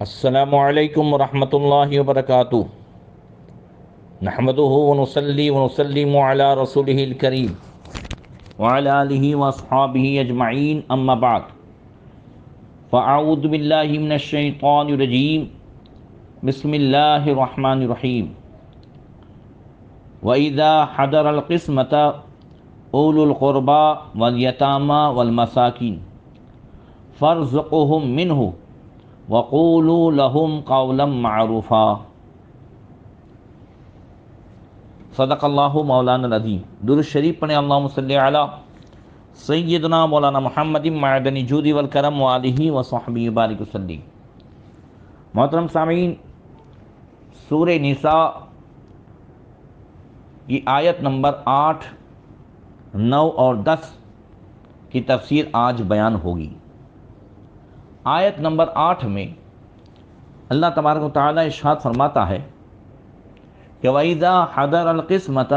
السلام علیکم ورحمۃ اللہ وبرکاتہ۔ نحمدہ ونصلی ونسلم علی رسولہ الکریم وعلی آلہ واصحابہ اجمعین، اما بعد فاعوذ باللہ من الشیطان الرجیم، بسم اللہ الرحمن الرحیم۔ وَإِذَا حَضَرَ الْقِسْمَةَ أُولُو الْقُرْبَى وَالْيَتَامَى وَالْمَسَاكِينِ فَارْزُقْهُم مِّنْهُ وَقُولُوا لَهُمْ قَوْلًا مَّعْرُوفًا۔ صدق اللہ مولانا العظیم۔ درود شریف پڑھیں، اللہم صلی علی سیدنا مولانا محمد معدن الجود والکرم وآلہ وصحبہ بارک وسلم۔ محترم سامعین، سورہ نساء کی آیت نمبر 8، 9 اور 10 کی تفسیر آج بیان ہوگی۔ آیت نمبر 8 میں اللہ تبارک و تعالی ارشاد فرماتا ہے کہ وَإِذَا حَضَرَ الْقِسْمَةَ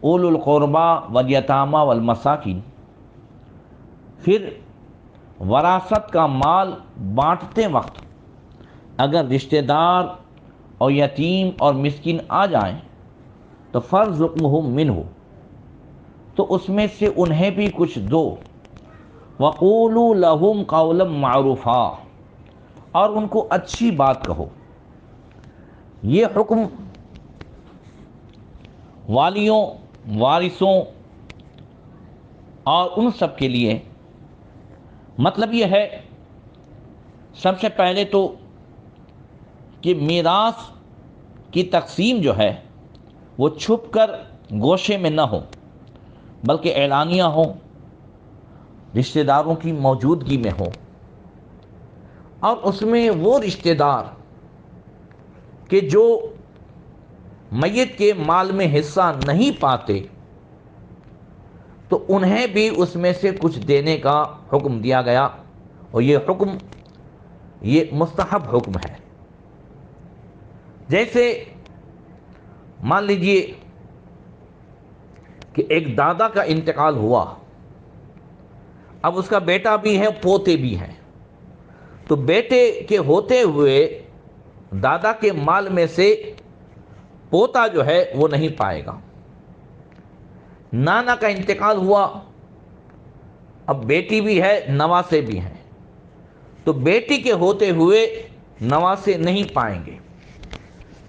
أُولُو الْقُرْبَى وَالْيَتَامَى وَالْمَسَاكِينِ، پھر وراثت کا مال بانٹتے وقت اگر رشتہ دار اور یتیم اور مسکین آ جائیں تو فَارْزُقْهُم مِّنْهُ، تو اس میں سے انہیں بھی کچھ دو، وَقُولُوا لَهُمْ قَوْلًا مَّعْرُوفًا، اور ان کو اچھی بات کہو۔ یہ حکم والیوں، وارثوں اور ان سب کے لیے، مطلب یہ ہے سب سے پہلے تو کہ میراث کی تقسیم جو ہے وہ چھپ کر گوشے میں نہ ہو، بلکہ اعلانیہ ہو، رشتہ داروں کی موجودگی میں ہو، اور اس میں وہ رشتہ دار کہ جو میت کے مال میں حصہ نہیں پاتے تو انہیں بھی اس میں سے کچھ دینے کا حکم دیا گیا، اور یہ حکم یہ مستحب حکم ہے۔ جیسے مان لیجئے کہ ایک دادا کا انتقال ہوا، اب اس کا بیٹا بھی ہے، پوتے بھی ہیں، تو بیٹے کے ہوتے ہوئے دادا کے مال میں سے پوتا جو ہے وہ نہیں پائے گا۔ نانا کا انتقال ہوا، اب بیٹی بھی ہے، نواسے بھی ہیں، تو بیٹی کے ہوتے ہوئے نواسے نہیں پائیں گے۔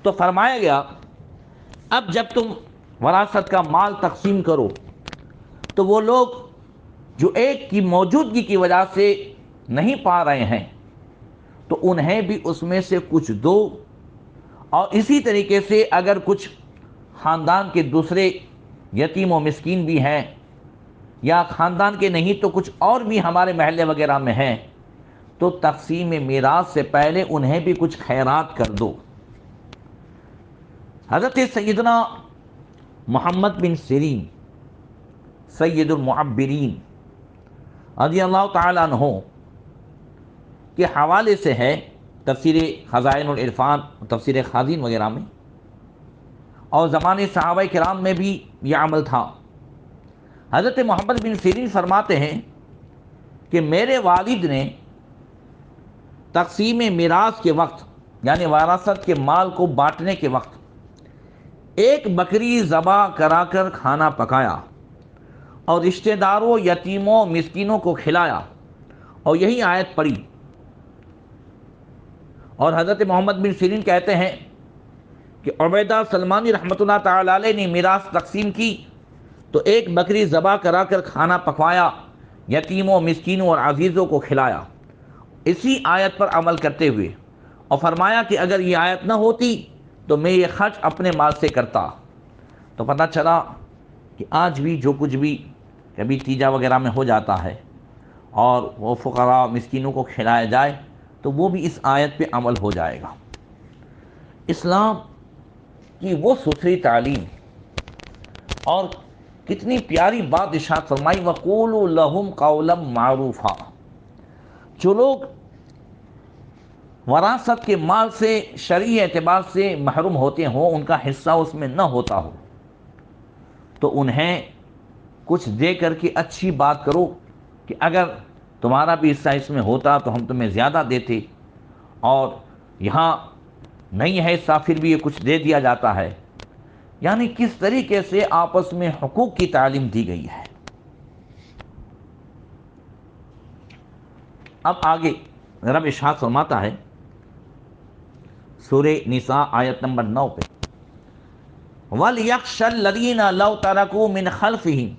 تو فرمایا گیا اب جب تم وراثت کا مال تقسیم کرو تو وہ لوگ جو ایک کی موجودگی کی وجہ سے نہیں پا رہے ہیں تو انہیں بھی اس میں سے کچھ دو، اور اسی طریقے سے اگر کچھ خاندان کے دوسرے یتیم و مسکین بھی ہیں، یا خاندان کے نہیں تو کچھ اور بھی ہمارے محلے وغیرہ میں ہیں، تو تقسیم میراث سے پہلے انہیں بھی کچھ خیرات کر دو۔ حضرت سیدنا محمد بن سیرین سید المعبرین رضی اللہ تعالیٰ عنہ کے حوالے سے ہے، تفسیر خزائن العرفان، تفسیر خازین وغیرہ میں، اور زمانے صحابہ کرام میں بھی یہ عمل تھا۔ حضرت محمد بن سیرین فرماتے ہیں کہ میرے والد نے تقسیم میراث کے وقت، یعنی وراثت کے مال کو بانٹنے کے وقت، ایک بکری ذبح کرا کر کھانا پکایا اور رشتہ داروں، یتیموں، مسکینوں کو کھلایا، اور یہی آیت پڑھی۔ اور حضرت محمد بن سیرین کہتے ہیں کہ عبیدہ سلمانی رحمۃ اللہ تعالی علیہ نے میراث تقسیم کی تو ایک بکری ذبح کرا کر کھانا پکوایا، یتیموں، مسکینوں اور عزیزوں کو کھلایا، اسی آیت پر عمل کرتے ہوئے، اور فرمایا کہ اگر یہ آیت نہ ہوتی تو میں یہ خرچ اپنے مال سے کرتا۔ تو پتہ چلا کہ آج بھی جو کچھ بھی کبھی تیجا وغیرہ میں ہو جاتا ہے اور وہ فقراء مسکینوں کو کھلایا جائے تو وہ بھی اس آیت پہ عمل ہو جائے گا۔ اسلام کی وہ ستھری تعلیم اور کتنی پیاری بات ارشاد فرمائی، وَقُولُوا لَهُمْ قَوْلًا مَّعْرُوفًا۔ جو لوگ وراثت کے مال سے شرعی اعتبار سے محروم ہوتے ہوں، ان کا حصہ اس میں نہ ہوتا ہو، تو انہیں کچھ دے کر کے اچھی بات کرو کہ اگر تمہارا بھی حصہ اس میں ہوتا تو ہم تمہیں زیادہ دیتے، اور یہاں نہیں ہے حصہ پھر بھی یہ کچھ دے دیا جاتا ہے. یعنی کس طریقے سے آپس میں حقوق کی تعلیم دی گئی ہے. اب آگے رب ارشاد فرماتا ہے سورہ نساء آیت نمبر 9 پہ، وَلْيَخْشَ الَّذِينَ لَوْ تَرَكُوا مِنْ خَلْفِهِمْ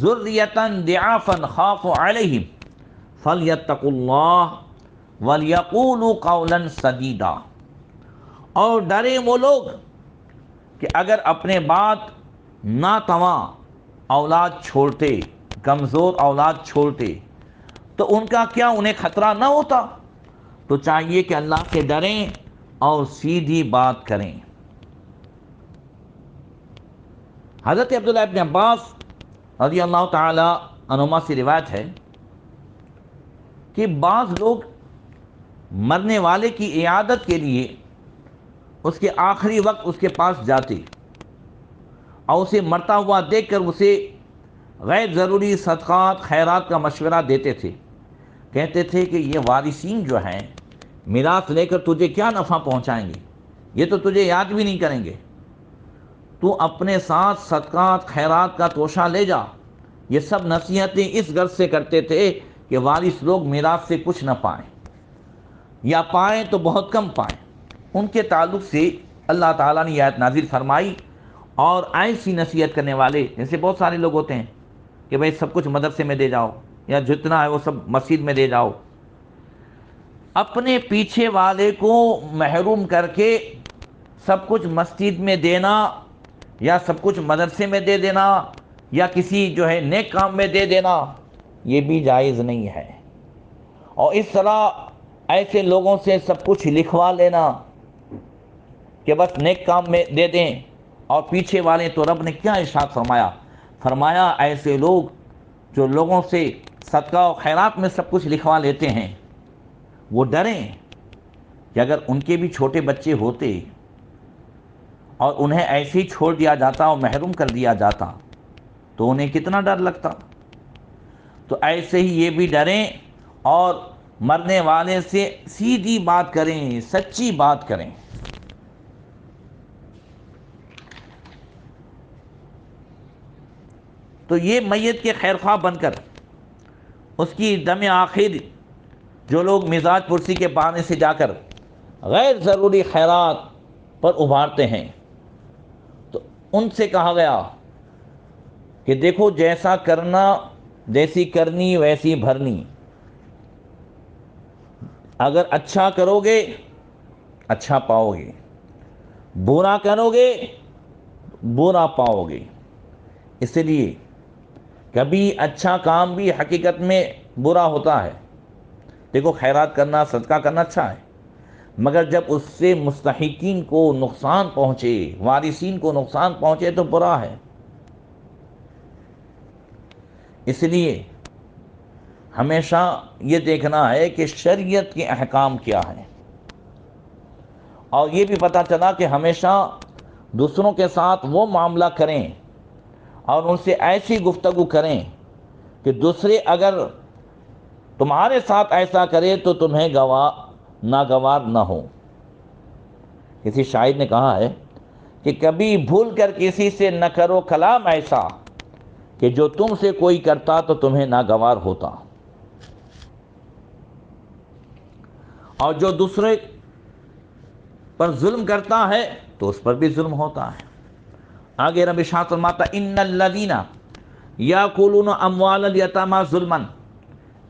ذُرِّيَّةً ضِعَافًا خَافُوا عَلَيْهِمْ فَلْيَتَّقُوا اللَّهَ وَلْيَقُولُوا قَوْلًا سَدِيدًا. اور ڈرے وہ لوگ کہ اگر اپنے بعد ناتواں اولاد چھوڑتے، کمزور اولاد چھوڑتے تو ان کا کیا انہیں خطرہ نہ ہوتا؟ تو چاہیے کہ اللہ سے ڈریں اور سیدھی بات کریں. حضرت عبداللہ ابن عباس رضی اللہ تعالی عنہما سے روایت ہے کہ بعض لوگ مرنے والے کی عیادت کے لیے اس کے آخری وقت اس کے پاس جاتے اور اسے مرتا ہوا دیکھ کر اسے غیر ضروری صدقات خیرات کا مشورہ دیتے تھے. کہتے تھے کہ یہ وارثین جو ہیں میراث لے کر تجھے کیا نفع پہنچائیں گے، یہ تو تجھے یاد بھی نہیں کریں گے، تو اپنے ساتھ صدقات خیرات کا توشہ لے جا. یہ سب نصیحتیں اس غرض سے کرتے تھے کہ وارث لوگ میراث سے کچھ نہ پائیں، یا پائیں تو بہت کم پائیں. ان کے تعلق سے اللہ تعالیٰ نے یہ آیت نازل فرمائی. اور ایسی نصیحت کرنے والے جیسے بہت سارے لوگ ہوتے ہیں کہ بھئی سب کچھ مدرسے میں دے جاؤ، یا جتنا ہے وہ سب مسجد میں دے جاؤ. اپنے پیچھے والے کو محروم کر کے سب کچھ مسجد میں دینا یا سب کچھ مدرسے میں دے دینا یا کسی جو ہے نیک کام میں دے دینا، یہ بھی جائز نہیں ہے. اور اس طرح ایسے لوگوں سے سب کچھ لکھوا لینا کہ بس نیک کام میں دے دیں. اور پیچھے والے تو رب نے کیا ارشاد فرمایا، فرمایا ایسے لوگ جو لوگوں سے صدقہ و خیرات میں سب کچھ لکھوا لیتے ہیں وہ ڈریں کہ اگر ان کے بھی چھوٹے بچے ہوتے اور انہیں ایسے ہی چھوڑ دیا جاتا اور محروم کر دیا جاتا تو انہیں کتنا ڈر لگتا. تو ایسے ہی یہ بھی ڈریں اور مرنے والے سے سیدھی بات کریں، سچی بات کریں. تو یہ میت کے خیر خواہ بن کر اس کی دم آخر جو لوگ مزاج پرسی کے بہانے سے جا کر غیر ضروری خیرات پر ابھارتے ہیں تو ان سے کہا گیا کہ دیکھو جیسا کرنا، جیسی کرنی ویسی بھرنی. اگر اچھا کرو گے اچھا پاؤ گے، برا کرو گے برا پاؤ گے. اس لیے کبھی اچھا کام بھی حقیقت میں برا ہوتا ہے. دیکھو خیرات کرنا، صدقہ کرنا اچھا ہے، مگر جب اس سے مستحقین کو نقصان پہنچے، وارثین کو نقصان پہنچے تو برا ہے. اس لیے ہمیشہ یہ دیکھنا ہے کہ شریعت کے احکام کیا ہیں. اور یہ بھی پتہ چلا کہ ہمیشہ دوسروں کے ساتھ وہ معاملہ کریں اور ان سے ایسی گفتگو کریں کہ دوسرے اگر تمہارے ساتھ ایسا کرے تو تمہیں ناگوار نہ ہو. کسی شاعر نے کہا ہے کہ کبھی بھول کر کسی سے نہ کرو کلام ایسا کہ جو تم سے کوئی کرتا تو تمہیں ناگوار ہوتا. اور جو دوسرے پر ظلم کرتا ہے تو اس پر بھی ظلم ہوتا ہے. آگے رب ارشاد فرماتا ان الذین یاکلون اموال الیتامی ظلما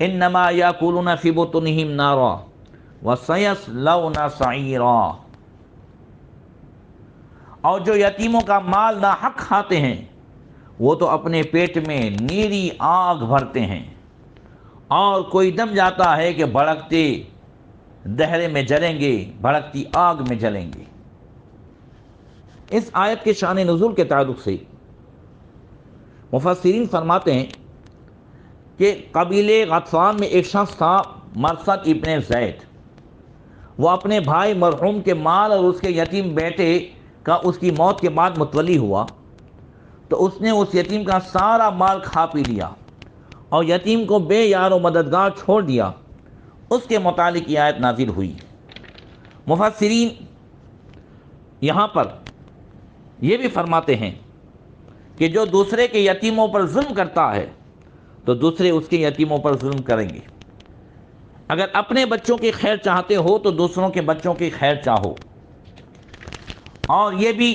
انما یاکلون فی بطونہم نارا وسیصلون سعیرا. اور جو یتیموں کا مال ناحق کھاتے ہیں وہ تو اپنے پیٹ میں نیری آگ بھرتے ہیں اور کوئی دم جاتا ہے کہ بھڑکتے دہرے میں جلیں گے، بھڑکتی آگ میں جلیں گے. اس آیت کے شان نزول کے تعلق سے مفسرین فرماتے ہیں کہ قبیلے غطفان میں ایک شخص تھا مرثد ابن زید. وہ اپنے بھائی مرحوم کے مال اور اس کے یتیم بیٹے کا اس کی موت کے بعد متولی ہوا تو اس نے اس یتیم کا سارا مال کھا پی لیا اور یتیم کو بے یار و مددگار چھوڑ دیا. اس کے متعلق یہ آیت نازل ہوئی۔ مفسرین یہاں پر یہ بھی فرماتے ہیں کہ جو دوسرے کے یتیموں پر ظلم کرتا ہے تو دوسرے اس کے یتیموں پر ظلم کریں گے۔ اگر اپنے بچوں کی خیر چاہتے ہو تو دوسروں کے بچوں کی خیر چاہو۔ اور یہ بھی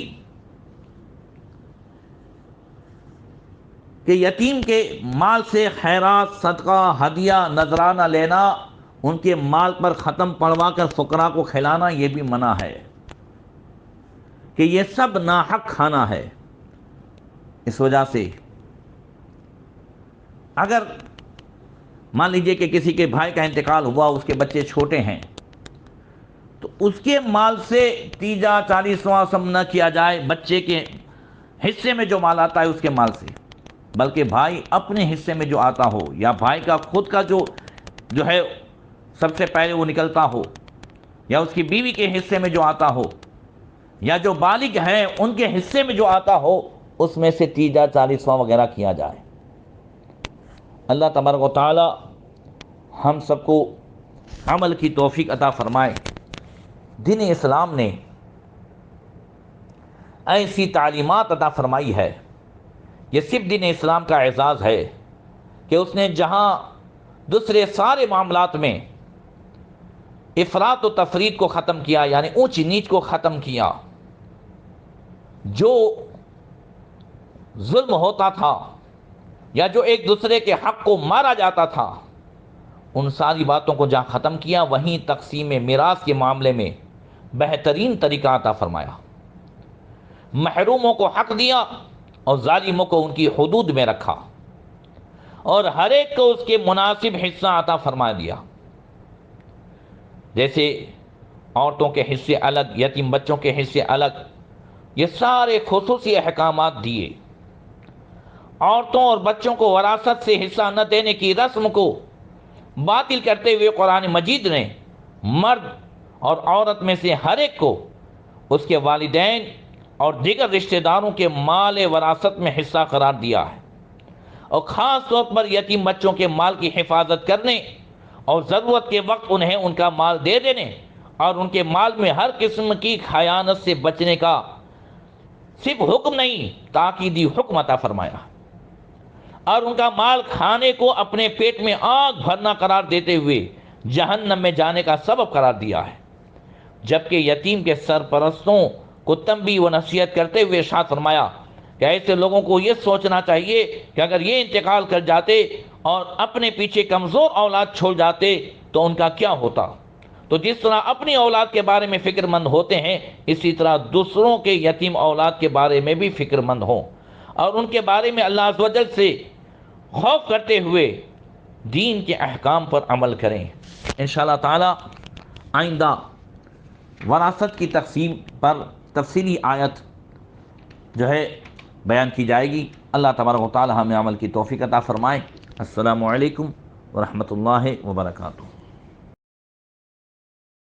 کہ یتیم کے مال سے خیرات، صدقہ، ہدیہ، نذرانہ لینا، ان کے مال پر ختم پڑھوا کر فقراء کو کھلانا، یہ بھی منع ہے کہ یہ سب ناحق کھانا ہے۔ اس وجہ سے اگر مان لیجئے کہ کسی کے بھائی کا انتقال ہوا، اس کے بچے چھوٹے ہیں، تو اس کے مال سے تیجا 40واں سم نہ کیا جائے، بچے کے حصے میں جو مال آتا ہے اس کے مال سے، بلکہ بھائی اپنے حصے میں جو آتا ہو، یا بھائی کا خود کا جو ہے سب سے پہلے وہ نکلتا ہو، یا اس کی بیوی کے حصے میں جو آتا ہو، یا جو بالغ ہیں ان کے حصے میں جو آتا ہو، اس میں سے تیجا 40واں وغیرہ کیا جائے۔ اللہ تبارک و تعالی ہم سب کو عمل کی توفیق عطا فرمائے۔ دین اسلام نے ایسی تعلیمات عطا فرمائی ہے، یہ صرف دین اسلام کا اعزاز ہے کہ اس نے جہاں دوسرے سارے معاملات میں افراط و تفریط کو ختم کیا، یعنی اونچ نیچ کو ختم کیا، جو ظلم ہوتا تھا یا جو ایک دوسرے کے حق کو مارا جاتا تھا، ان ساری باتوں کو جہاں ختم کیا، وہیں تقسیم میراث کے معاملے میں بہترین طریقہ عطا فرمایا۔ محروموں کو حق دیا اور ظالموں کو ان کی حدود میں رکھا، اور ہر ایک کو اس کے مناسب حصہ عطا فرما دیا۔ جیسے عورتوں کے حصے الگ، یتیم بچوں کے حصے الگ، یہ سارے خصوصی احکامات دیے۔ عورتوں اور بچوں کو وراثت سے حصہ نہ دینے کی رسم کو باطل کرتے ہوئے قرآن مجید نے مرد اور عورت میں سے ہر ایک کو اس کے والدین اور دیگر رشتہ داروں کے مال وراثت میں حصہ قرار دیا ہے، اور خاص طور پر یتیم بچوں کے مال کی حفاظت کرنے اور ضرورت کے وقت انہیں ان کا مال دے دینے اور ان کے مال میں ہر قسم کی خیانت سے بچنے کا صرف حکم نہیں، تاکیدی حکم عطا فرمایا، اور ان کا مال کھانے کو اپنے پیٹ میں آگ بھرنا قرار دیتے ہوئے جہنم میں جانے کا سبب قرار دیا ہے۔ جبکہ یتیم کے سرپرستوں کو تنبیہ و نصیحت کرتے ہوئے ارشاد فرمایا کہ ایسے لوگوں کو یہ سوچنا چاہیے کہ اگر یہ انتقال کر جاتے اور اپنے پیچھے کمزور اولاد چھوڑ جاتے تو ان کا کیا ہوتا۔ تو جس طرح اپنی اولاد کے بارے میں فکر مند ہوتے ہیں، اسی طرح دوسروں کے یتیم اولاد کے بارے میں بھی فکر مند ہوں، اور ان کے بارے میں اللہ عز و جل سے خوف کرتے ہوئے دین کے احکام پر عمل کریں۔ انشاءاللہ تعالی آئندہ وراثت کی تقسیم پر تفصیلی آیت جو ہے بیان کی جائے گی۔ اللہ تبارک و تعالی ہمیں عمل کی توفیق عطا فرمائے۔ السلام علیکم ورحمۃ اللہ وبرکاتہ۔